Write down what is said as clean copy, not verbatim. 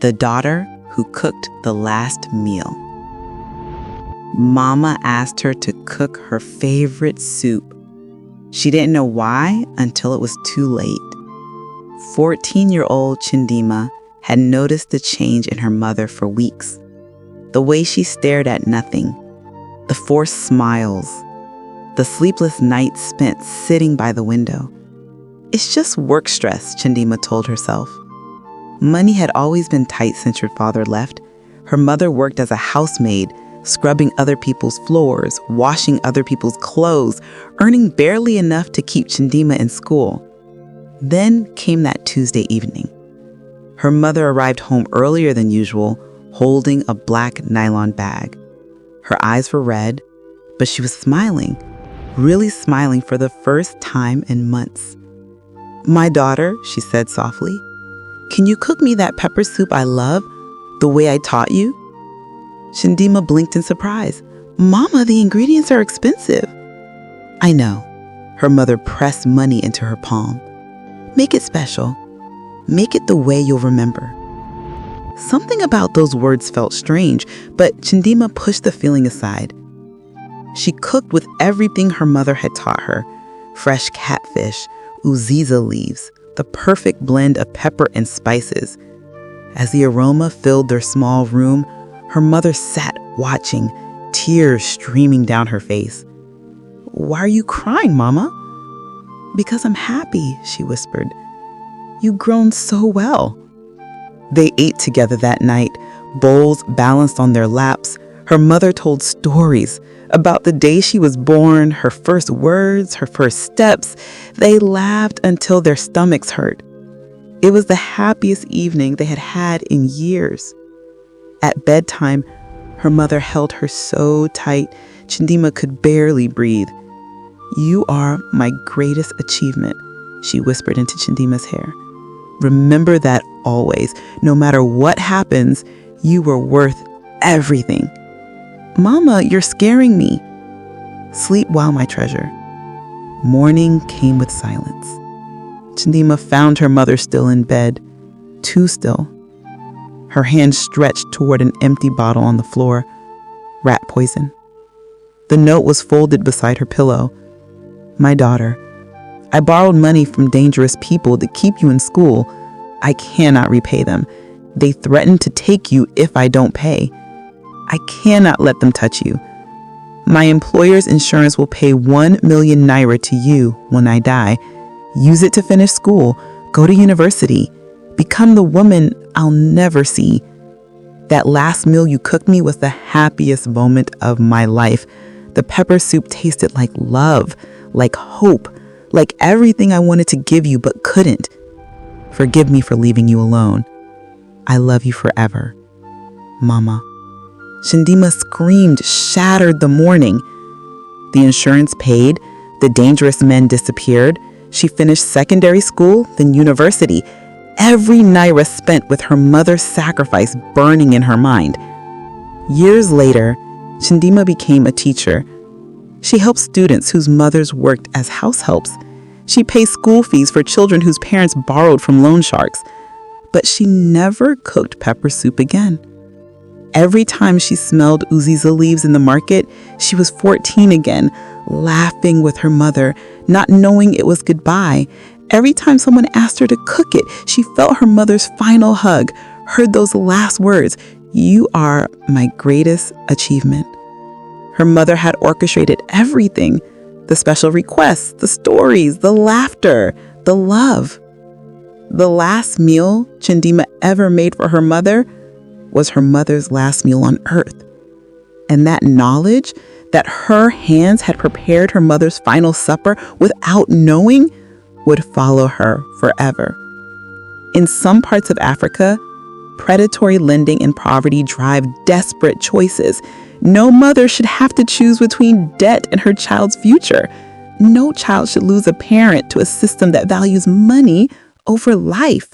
the daughter who cooked the last meal. Mama asked her to cook her favorite soup. She didn't know why until it was too late. 14-year-old Chidinma had noticed the change in her mother for weeks. The way she stared at nothing, the forced smiles, the sleepless nights spent sitting by the window. It's just work stress, Chidinma told herself. Money had always been tight since her father left. Her mother worked as a housemaid, scrubbing other people's floors, washing other people's clothes, earning barely enough to keep Chidinma in school. Then came that Tuesday evening. Her mother arrived home earlier than usual, holding a black nylon bag. Her eyes were red, but she was smiling, really smiling for the first time in months. "My daughter," she said softly, "can you cook me that pepper soup I love, the way I taught you?" Chidinma blinked in surprise. "Mama, the ingredients are expensive." "I know." Her mother pressed money into her palm. "Make it special. Make it the way you'll remember." Something about those words felt strange, but Chidinma pushed the feeling aside. She cooked with everything her mother had taught her: fresh catfish, Uziza leaves, the perfect blend of pepper and spices. As the aroma filled their small room, her mother sat watching, tears streaming down her face. "Why are you crying, Mama?" "Because I'm happy," she whispered. "You've grown so well." They ate together that night, bowls balanced on their laps. Her mother told stories about the day she was born, her first words, her first steps. They laughed until their stomachs hurt. It was the happiest evening they had had in years. At bedtime, her mother held her so tight, Chidinma could barely breathe. "You are my greatest achievement," she whispered into Chidinma's hair. "Remember that always. No matter what happens, you were worth everything." "Mama, you're scaring me." "Sleep well, my treasure." Morning came with silence. Chidinma found her mother still in bed, too still. Her hand stretched toward an empty bottle on the floor. Rat poison. The note was folded beside her pillow. "My daughter, I borrowed money from dangerous people to keep you in school. I cannot repay them. They threaten to take you if I don't pay. I cannot let them touch you. My employer's insurance will pay 1 million naira to you when I die. Use it to finish school, go to university, become the woman I'll never see. That last meal you cooked me was the happiest moment of my life. The pepper soup tasted like love, like hope, like everything I wanted to give you but couldn't. Forgive me for leaving you alone. I love you forever. Mama." Chidinma screamed, shattered the morning. The insurance paid. The dangerous men disappeared. She finished secondary school, then university. Every naira spent with her mother's sacrifice burning in her mind. Years later, Chidinma became a teacher. She helped students whose mothers worked as house helps. She paid school fees for children whose parents borrowed from loan sharks. But she never cooked pepper soup again. Every time she smelled Uziza leaves in the market, she was 14 again, laughing with her mother, not knowing it was goodbye. Every time someone asked her to cook it, she felt her mother's final hug, heard those last words, "You are my greatest achievement." Her mother had orchestrated everything: the special requests, the stories, the laughter, the love. The last meal Chidinma ever made for her mother was her mother's last meal on earth. And that knowledge that her hands had prepared her mother's final supper without knowing would follow her forever. In some parts of Africa, predatory lending and poverty drive desperate choices. No mother should have to choose between debt and her child's future. No child should lose a parent to a system that values money over life.